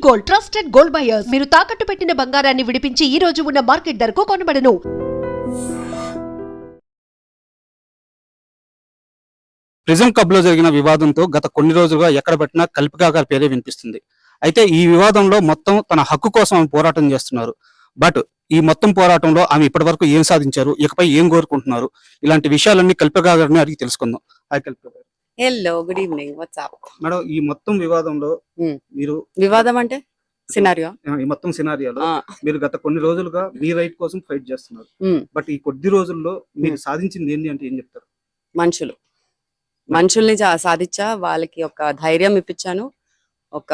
Gold, trusted gold buyers. మీరు తాకట్టు పెట్టిన బంగారాన్ని విడిపించి ఈ రోజు ఉన్న మార్కెట్ ధరకు కొనబడను. ప్రిజం క్లబ్ లో జరిగిన వివాదంతో గత కొన్ని రోజులుగా ఎక్కడ పెట్టినా కల్పికా గారి పేరే వినిపిస్తుంది. అయితే ఈ వివాదంలో మొత్తం తన హక్కు కోసం ఆమె పోరాటం చేస్తున్నారు. బట్ ఈ మొత్తం పోరాటంలో ఆమె ఇప్పటి వరకు ఏం సాధించారు, ఇకపై ఏం కోరుకుంటున్నారు, ఇలాంటి విషయాలన్నీ కల్పికా గారిని అడిగి తెలుసుకుందాం. హాయ్ కల్పికా గారు. Hello, good evening. WhatsApp madam, ఈ మొత్తం వివాదంలో మీరు వివాదం అంటే సినారియో ఈ మొత్తం సినారియాలో మీరు గత కొన్ని రోజులుగా మీ రైట్ కోసం ఫైట్ చేస్తున్నారు. బట్ ఈ కొద్ది రోజుల్లో మీరు సాధించింది ఏంటి అంటే ఏం చెప్తారు? మనుషుల్ని సాధించా, వాళ్ళకి ఒక ధైర్యం ఇప్పించాను. ఒక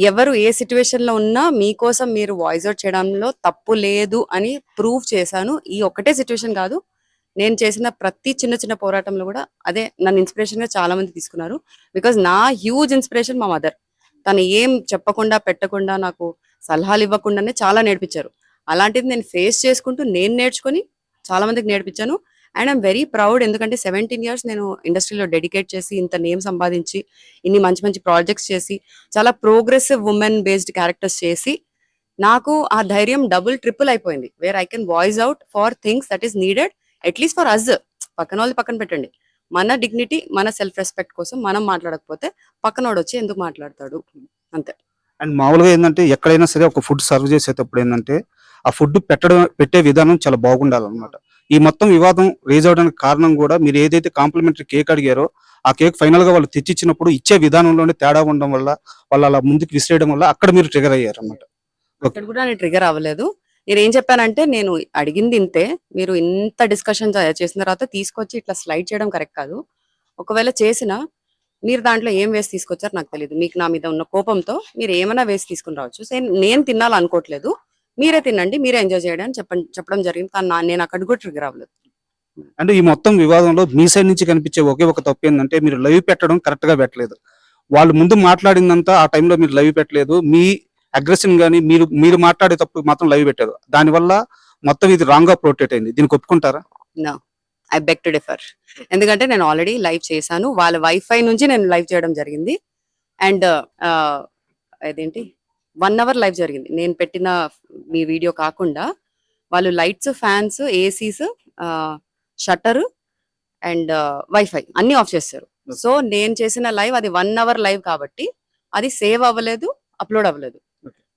ఎవరు ఏ సిచ్యువేషన్ లో ఉన్నా మీకోసం మీరు వాయిస్ అవుట్ చేయడంలో తప్పు లేదు అని ప్రూవ్ చేశాను. ఈ ఒక్కటే సిచ్యువేషన్ కాదు, నేను చేసిన ప్రతి చిన్న చిన్న పోరాటంలో కూడా అదే నన్ను ఇన్స్పిరేషన్ గా చాలా మంది తీసుకున్నారు. బికాజ్ నా హ్యూజ్ ఇన్స్పిరేషన్ మా మదర్. తను ఏం చెప్పకుండా పెట్టకుండా నాకు సలహాలు ఇవ్వకుండానే చాలా నేర్పించారు. అలాంటిది నేను ఫేస్ చేసుకుంటూ నేను నేర్చుకుని చాలా మందికి నేర్పించాను. అండ్ ఐఎమ్ వెరీ ప్రౌడ్, ఎందుకంటే 17 years నేను ఇండస్ట్రీలో డెడికేట్ చేసి ఇంత నేమ్ సంపాదించి ఇన్ని మంచి మంచి ప్రాజెక్ట్స్ చేసి చాలా ప్రోగ్రెసివ్ ఉమెన్ బేస్డ్ క్యారెక్టర్స్ చేసి నాకు ఆ ధైర్యం డబుల్ ట్రిపుల్ అయిపోయింది. Where I can voice out for things that is needed, at least for us. పక్కన వాళ్ళు పక్కన పెట్టండి, మన డిగ్నిటీ మన సెల్ఫ్ రెస్పెక్ట్ కోసం మనం మాట్లాడకపోతే పక్కనోడు వచ్చి ఎందుకు మాట్లాడతాడు, అంతే. అండ్ మామూలుగా ఏంటంటే ఎక్కడైనా సరే ఒక ఫుడ్ సర్వ్ చేసేటప్పుడు ఏంటంటే ఆ ఫుడ్ పెట్టే విధానం చాలా బాగుండాలన్నమాట. ఈ మొత్తం వివాదం రేజ్ అవడానికి కారణం కూడా మీరు ఏదైతే కాంప్లిమెంటరీ కేక్ అడిగారో ఆ కేక్ ఫైనల్ గా వాళ్ళు తెచ్చిచ్చినప్పుడు ఇచ్చే విధానంలోనే తేడా ఉండడం వల్ల వాళ్ళు అలా ముందుకు విసిరేయడం వల్ల అక్కడ మీరు ట్రిగర్ అయ్యారు అన్నమాట. అక్కడ కూడా నేను ట్రిగర్ అవ్వలేదు. నేను ఏం చెప్పానంటే, నేను అడిగింది ఇంతే, మీరు ఇంత డిస్కషన్ చేసిన తర్వాత తీసుకొచ్చి ఇట్లా స్లైడ్ చేయడం కరెక్ట్ కాదు. ఒకవేళ చేసినా మీరు దాంట్లో ఏం వేసి తీసుకొచ్చారు నాకు తెలియదు. మీకు నా మీద ఉన్న కోపంతో మీరు ఏమైనా వేసి తీసుకుని రావచ్చు. నేను తినాలనుకోవట్లేదు, మీరే తినండి, మీరే ఎంజాయ్ చేయడానికి చెప్పడం జరిగింది. కానీ నేను అక్కడ కూడా ట్రిగర్ అవ్వలేదు. అంటే ఈ మొత్తం వివాదంలో మీ సైడ్ నుంచి కనిపించే ఒకే ఒక తప్పు ఏంటంటే మీరు లైవ్ పెట్టడం కరెక్ట్ గా పెట్టలేదు. వాళ్ళు ముందు మాట్లాడిందంతా ఆ టైంలో మీరు లైవ్ పెట్టలేదు. మీ అగ్రెషన్ గానీ మీరు మాట్లాడేటప్పుడు మాత్రం లైవ్ పెట్టారు. దానివల్ల మొత్తం ఇది రాంగ్ గా ప్రొటెక్ట్ అయింది. దీనికి ఒప్పుకుంటారా? No, I beg to differ. ఎందుకంటే నేను ఆల్రెడీ లైవ్ చేశాను, వాళ్ళ వైఫై నుంచి నేను లైవ్ చేయడం జరిగింది. అండ్ అదేంటి 1 hour లైవ్ జరిగింది. నేను పెట్టిన మీ వీడియో కాకుండా వాళ్ళు lights, fans, ACs, shutter and wifi అన్ని ఆఫ్ చేస్తారు. సో నేను చేసిన లైవ్ అది 1 hour లైవ్ కాబట్టి అది సేవ్ అవ్వలేదు, అప్లోడ్ అవ్వలేదు.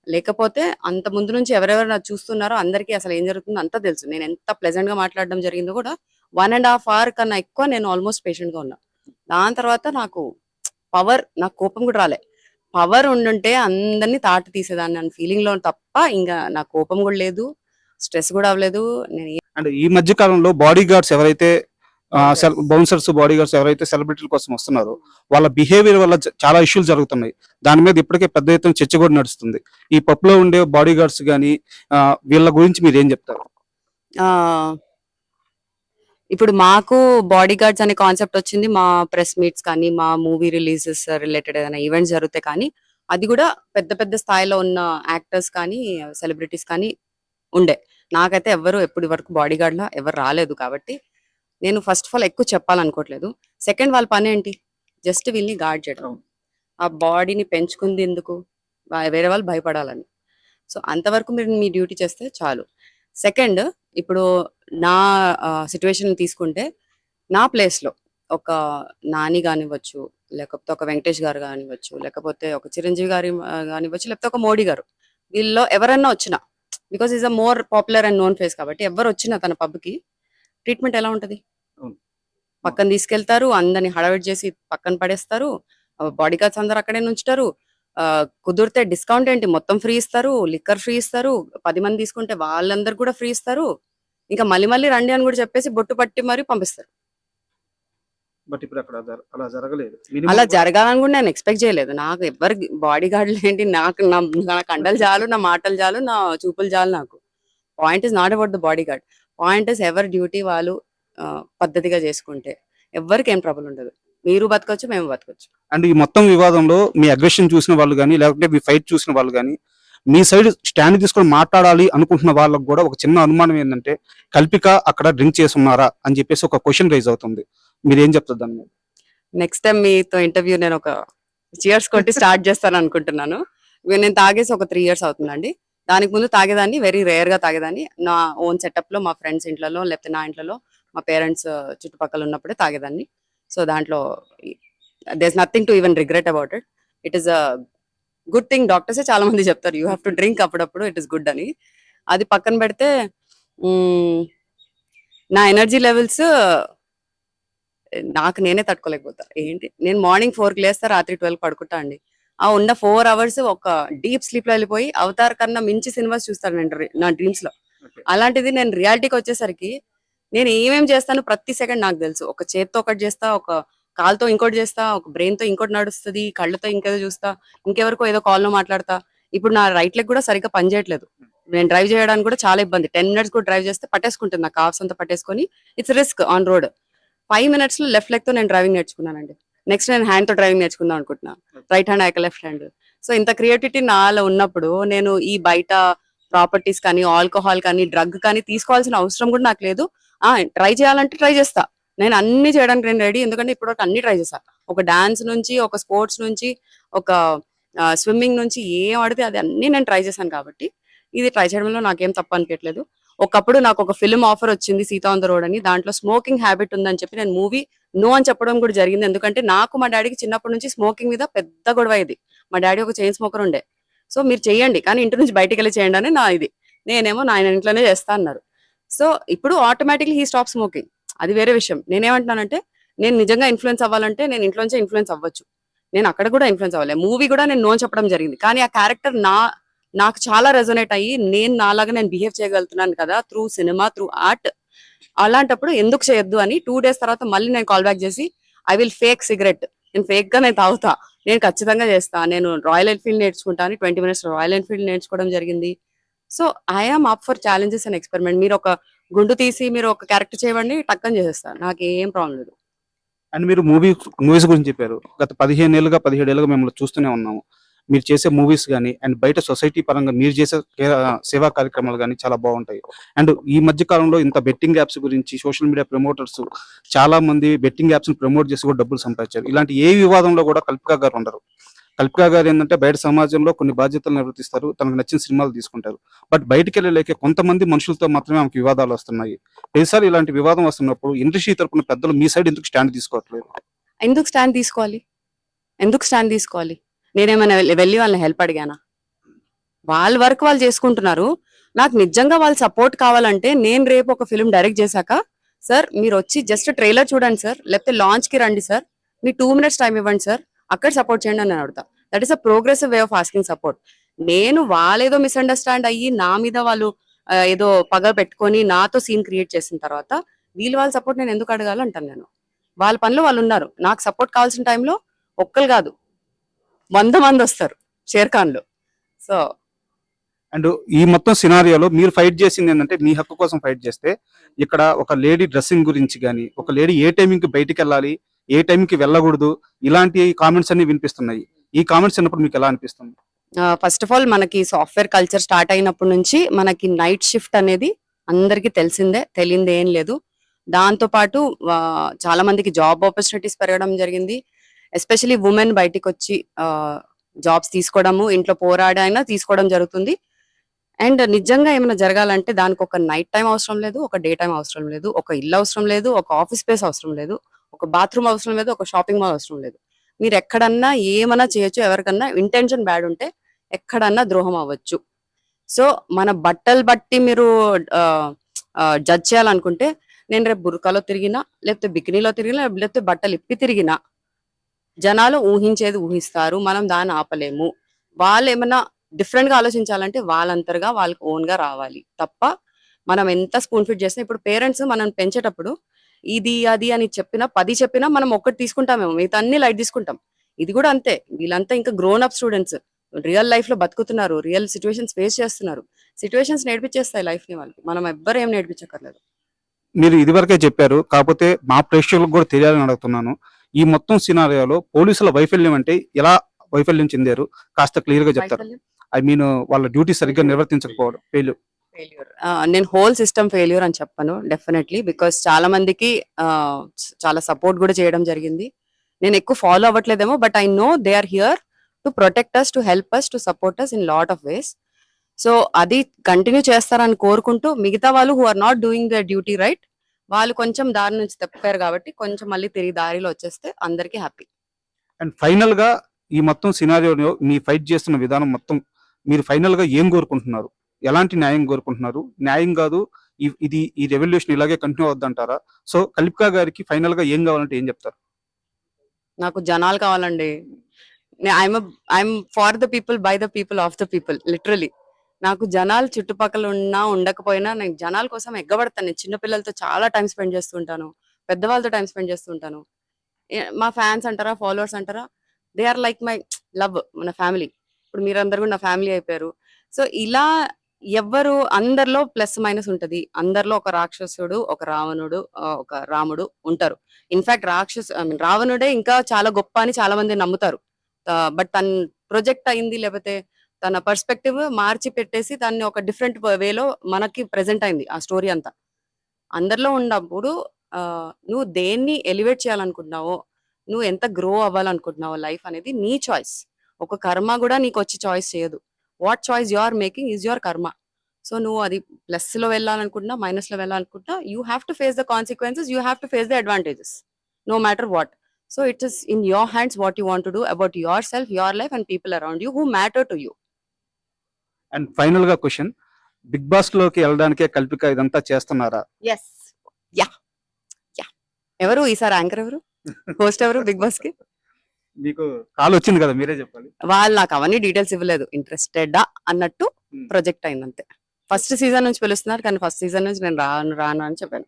లేకపోతే అంత ముందు నుంచి ఎవరెవరు నాకు చూస్తున్నారో అందరికీ అసలు ఏం జరుగుతుందో అంతా తెలుసు. నేను ఎంత ప్లెజెంట్ గా మాట్లాడడం జరిగిందో కూడా 1.5 hour కన్నా ఎక్కువ నేను ఆల్మోస్ట్ పేషెంట్ గా ఉన్నా. దాని తర్వాత నాకు నాకు కోపం కూడా రాలే. పవర్ ఉండుంటే అందరినీ తాట తీసేదాన్ని అన్న ఫీలింగ్ లో తప్ప ఇంకా నా కోపం కూడా లేదు, స్ట్రెస్ కూడా అవ్వలేదు. అంటే ఈ మధ్య కాలంలో బాడీ గార్డ్స్ ఎవరైతే బౌన్సర్స్, బాడీ గార్డ్స్ ఎవరైతే సెలబ్రిటీల కోసం వస్తున్నారో వాళ్ళ బిహేవియర్ వల్ల చాలా ఇష్యూలు జరుగుతున్నాయి. దాని మీద ఇప్పటికే పెద్ద ఎత్తున చర్చ కూడా నడుస్తుంది. ఈ పబ్లో ఉండే బాడీ గార్డ్స్ కానీ వీళ్ళ గురించి మీరు ఏం చెప్తారు? ఇప్పుడు మాకు బాడీ గార్డ్స్ అనే కాన్సెప్ట్ వచ్చింది మా ప్రెస్ మీట్స్ కానీ, మా మూవీ రిలీజెస్ రిలేటెడ్ ఏదైనా ఈవెంట్స్ జరుగుతాయి. కానీ అది కూడా పెద్ద పెద్ద స్థాయిలో ఉన్న యాక్టర్స్ కానీ సెలబ్రిటీస్ కానీ ఉండే. నాకైతే ఎప్పటి వరకు బాడీ గార్డ్ లా ఎవరు రాలేదు. కాబట్టి నేను ఫస్ట్ ఆఫ్ ఆల్ ఎక్కువ చెప్పాలనుకోవట్లేదు. సెకండ్, వాళ్ళ పని ఏంటి? జస్ట్ వీళ్ళని గార్డ్ చేయడం. ఆ బాడీని పెంచుకుంది ఎందుకు? వేరే వాళ్ళు భయపడాలని. సో అంతవరకు మీరు మీ డ్యూటీ చేస్తే చాలు. సెకండ్, ఇప్పుడు నా సిచ్యువేషన్ తీసుకుంటే నా ప్లేస్లో ఒక నాని కానివ్వచ్చు, లేకపోతే ఒక వెంకటేష్ గారు కానివ్వచ్చు, లేకపోతే ఒక చిరంజీవి గారి కానివ్వచ్చు, లేకపోతే ఒక మోడీ గారు, వీళ్ళలో ఎవరన్నా వచ్చినా, because is a more popular and known face కాబట్టి ఎవరు వచ్చినా తన పబ్కి ట్రీట్మెంట్ ఎలా ఉంటుంది? పక్కన తీసుకెళ్తారు, అందరిని హడావిడి చేసి పక్కన పడేస్తారు, బాడీ గార్డ్స్ అందరు అక్కడే ఉంచుతారు. కుదిరితే డిస్కౌంట్ ఏంటి మొత్తం ఫ్రీ ఇస్తారు, లిక్కర్ ఫ్రీ ఇస్తారు, 10 మంది తీసుకుంటే వాళ్ళందరు కూడా ఫ్రీ ఇస్తారు. ఇంకా మళ్ళీ మళ్ళీ రండి అని కూడా చెప్పేసి బొట్టు పట్టి మరి పంపిస్తారు. బట్ ఇప్పుడు అక్కడ అలా జరగలేదు. అలా జరగాలని కూడా నేను ఎక్స్పెక్ట్ చేయలేదు. నాకు ఎవరు బాడీ గార్డులు ఏంటి, నా కండలు చాలు, నా మాటలు చాలు, నా చూపులు చాలు. నాకు point is not about the body guard. Point is ఎవరి డ్యూటీ వాళ్ళు పద్ధతిగా చేసుకుంటే ఎవరికి ఏం ట్రబుల్ ఉండదు. మీరు బతకొచ్చు, మేము బతకొచ్చు. అండ్ ఈ మొత్తం వివాదంలో మీ అగ్రెషన్ చూసిన వాళ్ళు కానీ, లేకపోతే మీ ఫైట్ చూసిన వాళ్ళు కానీ, మీ సైడ్ స్టాండ్ తీసుకొని మాట్లాడాలి అనుకుంటున్న వాళ్ళకు కూడా ఒక చిన్న అనుమానం ఏంటంటే కల్పిక అక్కడ డ్రింక్ చేసి ఉన్నారా అని చెప్పేసి ఒక క్వశ్చన్ రైజ్ అవుతుంది. మీరు ఏం చెప్తారు దాన్ని? నెక్స్ట్ టైం మీతో ఇంటర్వ్యూ నేను ఒక చియర్స్ కొట్టి స్టార్ట్ చేస్తాను అనుకుంటున్నాను. నేను తాగేసి ఒక 3 years అవుతుందండి. దానికి ముందు తాగేదాన్ని, వెరీ రేర్ గా తాగేదాన్ని. నా ఓన్ సెటప్ లో మా ఫ్రెండ్స్ ఇంట్లలో లేకపోతే నా ఇంట్లో మా పేరెంట్స్ చుట్టుపక్కల ఉన్నప్పుడే తాగేదాన్ని. సో దాంట్లో there is nothing to even regret about it. It is a good thing. డాక్టర్సే చాలా మంది చెప్తారు యూ హ్యావ్ టు డ్రింక్ అప్పుడప్పుడు, ఇట్ ఇస్ గుడ్ అని. అది పక్కన పెడితే నా ఎనర్జీ లెవెల్స్ నాకు నేనే తట్టుకోలేకపోతా. ఏంటి, నేను మార్నింగ్ 4కి లేస్తా, రాత్రి 12 పడుకుంటా అండి. ఆ ఉన్న 4 hours ఒక డీప్ స్లీప్ లో వెళ్ళిపోయి అవతార్ కన్నా మించి సినిమాస్ చూస్తాను నేను నా డ్రీమ్స్ లో. అలాంటిది నేను రియాలిటీకి వచ్చేసరికి నేను ఏమేం చేస్తాను ప్రతి సెకండ్ నాకు తెలుసు. ఒక చేత్తో ఒకటి చేస్తా, ఒక కాల్తో ఇంకోటి చేస్తా, ఒక బ్రెయిన్ తో ఇంకోటి నడుస్తుంది, కళ్ళతో ఇంకేదో చూస్తా, ఇంకెవరికో ఏదో కాల్ లో మాట్లాడతా. ఇప్పుడు నా రైట్ లెగ్ కూడా సరిగ్గా పనిచేయట్లేదు. నేను డ్రైవ్ చేయడానికి కూడా చాలా ఇబ్బంది. 10 minutes కూడా డ్రైవ్ చేస్తే పట్టేసుకుంటుంది, నా కాఫ్స్ అంతా పట్టేసుకొని. It's risk on road. 5 minutes లో లెఫ్ట్ లెగ్ తో నేను డ్రైవింగ్ నేర్చుకున్నానండి. నెక్స్ట్ నేను హ్యాండ్ తో డ్రైవింగ్ నేర్చుకుందాం అనుకుంటున్నా. రైట్ హ్యాండ్ అయ్యాక లెఫ్ట్ హ్యాండ్. సో ఇంత క్రియేటివిటీ నాలో ఉన్నప్పుడు నేను ఈ బయట ప్రాపర్టీస్ కానీ, ఆల్కహాల్ కానీ, డ్రగ్ కానీ తీసుకోవాల్సిన అవసరం కూడా నాకు లేదు. ట్రై చేయాలంటే ట్రై చేస్తా. నేను అన్ని చేయడానికి నేను రెడీ. ఎందుకంటే ఇప్పటివరకు అన్ని ట్రై చేస్తా. ఒక డాన్స్ నుంచి, ఒక స్పోర్ట్స్ నుంచి, ఒక స్విమ్మింగ్ నుంచి, ఏం ఆడితే అది అన్ని నేను ట్రై చేశాను. కాబట్టి ఇది ట్రై చేయడంలో నాకేం తప్పు అనిపించట్లేదు. ఒకప్పుడు నాకు ఒక ఫిల్మ్ ఆఫర్ వచ్చింది, సీతా ఆన్ ద రోడ్ అని. దాంట్లో స్మోకింగ్ హ్యాబిట్ ఉందని చెప్పి నేను మూవీ నో అని చెప్పడం కూడా జరిగింది. ఎందుకంటే నాకు మా డాడీకి చిన్నప్పటి నుంచి స్మోకింగ్ మీద పెద్ద గొడవ ఇది. మా డాడీ ఒక చైన్ స్మోకర్ ఉండే. సో మీరు చేయండి కానీ ఇంటి నుంచి బయటికి వెళ్ళి చేయండి అని నా ఇది. నేనేమో నా ఆయన ఇంట్లోనే చేస్తా అన్నారు. సో ఇప్పుడు ఆటోమేటిక్లీ హీ స్టాప్ స్మోకింగ్. అది వేరే విషయం. నేనేమంటున్నానంటే నేను నిజంగా ఇన్ఫ్లుయెన్స్ అవ్వాలంటే నేను ఇంట్లోంచే ఇన్ఫ్లుయెన్స్ అవ్వచ్చు. నేను అక్కడ కూడా ఇన్ఫ్లుయెన్స్ అవ్వాలి. మూవీ కూడా నేను నో చెప్పడం జరిగింది. కానీ ఆ క్యారెక్టర్ నాకు చాలా రెజొనేట్ అయ్యి నేను నాలాగా నేను బిహేవ్ చేయగలుగుతున్నాను కదా త్రూ సినిమా, త్రూ ఆర్ట్. అలాంటప్పుడు ఎందుకు చేయొద్దు అని 2 days తర్వాత మళ్ళీ నేను కాల్ బ్యాక్ చేసి ఐ విల్ ఫేక్ సిగరెట్, నేను ఫేక్ గా నేను తాగుతా, నేను ఖచ్చితంగా చేస్తా, నేను రాయల్ ఎన్ఫీల్డ్ నేర్చుకుంటాను. 20 minutes రాయల్ ఎన్ఫీల్డ్ నేర్చుకోవడం జరిగింది. So I'm up for challenges and experiment. మీరు ఒక గుండు తీసి మీరు ఒక క్యారెక్టర్ చేయవండి, టక్కని చేసేస్తాను, నాకు ఏం ప్రాబ్లం లేదు. అండ్ మీరు మూవీస్ గురించి చెప్పారు. గత 15 ఏళ్ళుగా 17 ఏళ్ళుగా మిమ్మల్ని చూస్తూనే ఉన్నాము. మీరు చేసే మూవీస్ కానీ అండ్ బయట సొసైటీ పరంగా మీరు చేసే సేవా కార్యక్రమాలు కానీ చాలా బాగుంటాయి. అండ్ ఈ మధ్య కాలంలో ఇంత బెట్టింగ్ యాప్స్ గురించి సోషల్ మీడియా ప్రమోటర్స్ చాలా మంది బెట్టింగ్ యాప్స్ ప్రమోట్ చేసి కూడా డబ్బులు సంపాదించారు. ఇలాంటి ఏ వివాదంలో కూడా కల్పికా గారు ఉండరు. కల్పికా గారు ఏంటంటే బయట సమాజంలో కొన్ని బాధ్యతలు నిర్వర్తిస్తారు, తనకు నచ్చిన సినిమాలు తీసుకుంటారు. బట్ బయటికి వెళ్ళలేక కొంతమంది మనుషులతో మాత్రమే ఆమెకు వివాదాలు వస్తున్నాయి. ప్రతిసారి ఇలాంటి వివాదం వస్తున్నప్పుడు ఇండస్ట్రీ తరపున పెద్దలు మీ సైడ్ ఎందుకు స్టాండ్ తీసుకోవట్లేదు? ఎందుకు స్టాండ్ తీసుకోవాలి? నేనేమైనా వెళ్ళి వాళ్ళని హెల్ప్ అడిగానా? వాళ్ళ వర్క్ వాళ్ళు చేసుకుంటున్నారు. నాకు నిజంగా వాళ్ళ సపోర్ట్ కావాలంటే నేను రేపు ఒక ఫిల్మ్ డైరెక్ట్ చేశాక, సార్ మీరు వచ్చి జస్ట్ ట్రైలర్ చూడండి సార్, లేకపోతే లాంచ్ కి రండి సార్, మీ 2 minutes టైం ఇవ్వండి సార్, అక్కడ సపోర్ట్ చేయండి అని అడుగుతా. That is a progressive way of asking support. నేను వాళ్ళేదో మిస్అండర్స్టాండ్ అయ్యి నా మీద వాళ్ళు ఏదో పగ పెట్టుకొని నాతో సీన్ క్రియేట్ చేసిన తర్వాత వాళ్ళ సపోర్ట్ నేను ఎందుకు అడగాలంటాను. నేను వాళ్ళ పనిలో వాళ్ళు ఉన్నారు. నాకు సపోర్ట్ కావాల్సిన టైంలో ఒక్కరు కాదు 100 మంది వస్తారు షేర్ఖాన్లు. సో అండ్ ఈ మొత్తం సినారియోలో మీరు ఫైట్ చేసింది ఏంటంటే మీ హక్కు కోసం ఫైట్ చేస్తే, ఇక్కడ ఒక లేడీ డ్రెస్సింగ్ గురించి కానీ, ఒక లేడీ ఏ టైంకి బయటికి వెళ్ళాలి, ఏ టైంకి వెళ్ళకూడదు, ఇలాంటి కామెంట్స్ అన్ని వినిపిస్తున్నాయి. ఈ కామెంట్స్ అన్నప్పుడు మీకు ఎలా అనిపిస్తుంది? ఫస్ట్ ఆఫ్ ఆల్ మనకి సాఫ్ట్వేర్ కల్చర్ స్టార్ట్ అయినప్పటి నుంచి మనకి నైట్ షిఫ్ట్ అనేది అందరికీ తెలియంది ఏం లేదు. దాంతో పాటు చాలా మందికి జాబ్ ఆపర్చునిటీస్ పెరగడం జరిగింది. ఎస్పెషలీ ఉమెన్ బయటికి వచ్చి జాబ్స్ తీసుకోవడము, ఇంట్లో పోరాడైనా తీసుకోవడం జరుగుతుంది. అండ్ నిజంగా ఏమైనా జరగాలంటే దానికి ఒక నైట్ టైం అవసరం లేదు, ఒక డే టైం అవసరం లేదు, ఒక ఇల్లు అవసరం లేదు, ఒక ఆఫీస్ స్పేస్ అవసరం లేదు, ఒక బాత్రూమ్ అవసరం లేదు, ఒక షాపింగ్ మాల్ అవసరం లేదు. మీరు ఎక్కడన్నా ఏమన్నా చేయొచ్చు. ఎవరికన్నా ఇంటెన్షన్ బ్యాడ్ ఉంటే ఎక్కడన్నా ద్రోహం అవ్వచ్చు. సో మన బట్టలు బట్టి మీరు జడ్జ్ చేయాలనుకుంటే, నేను రేపు బుర్కాలో తిరిగినా, లేకపోతే బికినీలో తిరిగినా, లేకపోతే బట్టలు ఇప్పి తిరిగినా జనాలు ఊహించేది ఊహిస్తారు. మనం దాన్ని ఆపలేము. వాళ్ళు ఏమన్నా డిఫరెంట్ గా ఆలోచించాలంటే వాళ్ళంతగా వాళ్ళకి ఓన్ గా రావాలి తప్ప మనం ఎంత స్పూన్ ఫిట్ చేసినా. ఇప్పుడు పేరెంట్స్ మనం పెంచేటప్పుడు ఇది అది అని 10 చెప్పినా మనం ఒక్కటి తీసుకుంటామేమో, మిగతా అన్ని లైట్ తీసుకుంటాం. ఇది కూడా అంతే. వీళ్ళంతా ఇంకా grown up students, real life లో బతుకుతున్నారు, రియల్ సిచ్యువేషన్స్ ఫేస్ చేస్తున్నారు. సిచ్యువేషన్స్ నేర్పించేస్తాయి లైఫ్ ని వాళ్ళకి, మనం ఎవ్వరు ఏం నేర్పించక్కర్లేదు. మీరు ఇదివరకే చెప్పారు, కాకపోతే మా ప్రేక్షకులకు కూడా తెలియాలని అడుగుతున్నాను. ఈ మొత్తం సినారియోలో పోలీసుల వైఫల్యం అంటే ఎలా వైఫల్యం చెందారు కాస్త క్లియర్ గా చెప్తారు? ఐ మీన్ వాళ్ళ డ్యూటీ సరిగ్గా నిర్వర్తించకపోవడం, ఫెయిల్యూర్. నేను హోల్ సిస్టమ్ ఫెయిల్యూర్ అని చెప్పను డెఫినెట్లీ. బికాస్ చాలా మందికి చాలా సపోర్ట్ కూడా చేయడం జరిగింది. నేను ఎక్కువ ఫాలో అవ్వట్లేదేమో, but I know they are here to protect us, to help us, to support us in lot of ways. So అది కంటిన్యూ చేస్తారని కోరుకుంటూ, మిగతా వాళ్ళు who are not doing the duty right, వాళ్ళు కొంచెం దారి నుంచి తప్పారు కాబట్టి కొంచెం మళ్ళీ తిరిగి దారిలో వచ్చేస్తే అందరికీ హ్యాపీ. అండ్ ఫైనల్ గా ఈ మొత్తం సినారియోలో మీ ఫైట్ చేస్తున్న విధానం మొత్తం మీరు ఫైనల్ గా ఏం కోరుకుంటున్నారు? ఎలాంటి న్యాయం కోరుకుంటున్నారు? న్యాయం కాదు, ఈ రెవల్యూషన్ ఇలాగే కంటిన్యూ అవుద్దంటారా? సో కల్పికా గారికి ఫైనల్ గా ఏం కావాలంటే ఏం చెప్తారు? నాకు జనాలు కావాలండి. I'm for the people, by the people, of the people, literally. నాకు జనాలు చుట్టుపక్కల ఉన్నా ఉండకపోయినా నేను జనాల కోసం ఎగ్గబడతాను. నేను చిన్నపిల్లలతో చాలా టైం స్పెండ్ చేస్తుంటాను, పెద్దవాళ్ళతో టైం స్పెండ్ చేస్తుంటాను. మా ఫ్యాన్స్ అంటారా, ఫాలోవర్స్ అంటారా, they are like my love, మన ఫ్యామిలీ. ఇప్పుడు మీరందరూ కూడా నా ఫ్యామిలీ అయిపోయారు. సో ఇలా ఎవ్వరు, అందరిలో ప్లస్ మైనస్ ఉంటది. అందరిలో ఒక రాక్షసుడు, ఒక రావణుడు, ఒక రాముడు ఉంటారు. ఇన్ఫాక్ట్ రావణుడే ఇంకా చాలా గొప్ప అని చాలా మంది నమ్ముతారు. బట్ తన ప్రొజెక్ట్ అయింది, లేకపోతే తన పర్స్పెక్టివ్ మార్చి పెట్టేసి దాన్ని ఒక డిఫరెంట్ వేలో మనకి ప్రెజెంట్ అయింది ఆ స్టోరీ అంతా. అందరిలో ఉన్నప్పుడు నువ్వు దేన్ని ఎలివేట్ చేయాలనుకుంటున్నావో, నువ్వు ఎంత గ్రో అవ్వాలనుకుంటున్నావో, లైఫ్ అనేది నీ చాయిస్. ఒక కర్మ కూడా నీకు వచ్చి చాయిస్ చేయదు. What choice you are making is your karma. So నువ్వు అది ప్లస్ లో వెళ్ళాలనుకుంటున్నా, మైనస్ లో వెళ్ళాలనుకుంటున్నా, you have to face the consequences, you have to face the advantages, no matter what. So it is in your hands what you want to do about yourself, your life and people around you who matter to you. And final గా question, Bigg Boss లోకి వెళ్ళడానికే కల్పిక ఇదంతా చేస్తున్నారా? Yes, yeah yeah. ఎవరు ఈసారి anchor, ఎవరు host, ఎవరు big boss కి? మీకు కాల్ వచ్చింది కదా, మీరే చెప్పాలి. వాళ్ళు నాకు అవన్నీ డీటెయిల్స్ ఇవ్వలేదు. ఇంట్రెస్టెడా అన్నట్టు ప్రొజెక్ట్ అయింది అంతే. ఫస్ట్ సీజన్ నుంచి పిలుస్తున్నారు, కానీ ఫస్ట్ సీజన్ నుంచి నేను రాను అని చెప్పాను.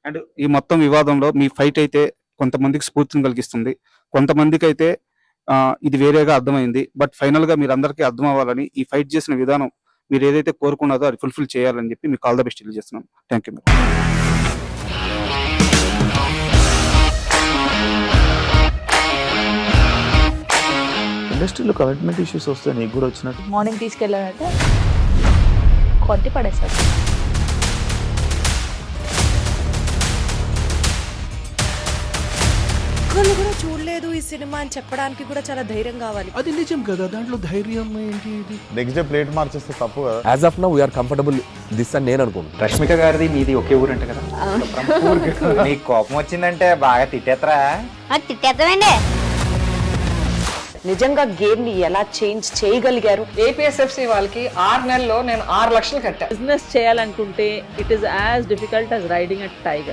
అండ్ ఈ మొత్తం వివాదంలో మీ ఫైట్ అయితే కొంతమందికి స్ఫూర్తిని కలిగిస్తుంది, కొంతమందికి అయితే ఇది వేరేగా అర్థమైంది. బట్ ఫైనల్ గా మీరు అందరికీ అర్థం అవ్వాలని, ఈ ఫైట్ చేసిన విధానం మీరు ఏదైతే కోరుకున్నారో అది ఫుల్ఫిల్ చేయాలని చెప్పి మీకు ఆల్ ద బెస్ట్ తెలియజేస్తున్నాను. Thank you. ఇండస్ట్రీలో కమిట్మెంట్ ఇష్యూస్ వస్తే నీకు కూడా వచ్చినట్టు? మార్నింగ్ తీసుకెళ్ళాడంటే కొట్టి పడేస్తాడు. ఒక్కళ్ళు కూడా చూడలేదు ఈ సినిమా అని చెప్పడానికి కూడా చాలా ధైర్యం కావాలి. అది నిజం కదా, దాంట్లో ధైర్యం ఏంటి? ఇది నెక్స్ట్ డే ప్లేట్ మార్చేస్తే తప్పు కదా. As of now we're comfortable this అని నేను అనుకుంటున్నాను. రష్మిక గారిది మీది ఒకే ఊరంట కదా? నీకు కోపం వచ్చిందంటే బాగా తిట్టేత్తరా? తిట్టేద్దామండి. నిజంగా గేమ్ ని ఎలా చేంజ్ చేయగలిగారు? ఏపీఎస్ఎఫ్సి వాళ్ళకి 6 నెలల్లో నేను 6 లక్షలు కట్టా. బిజినెస్ చేయాలనుకుంటే it is as difficult as riding a tiger.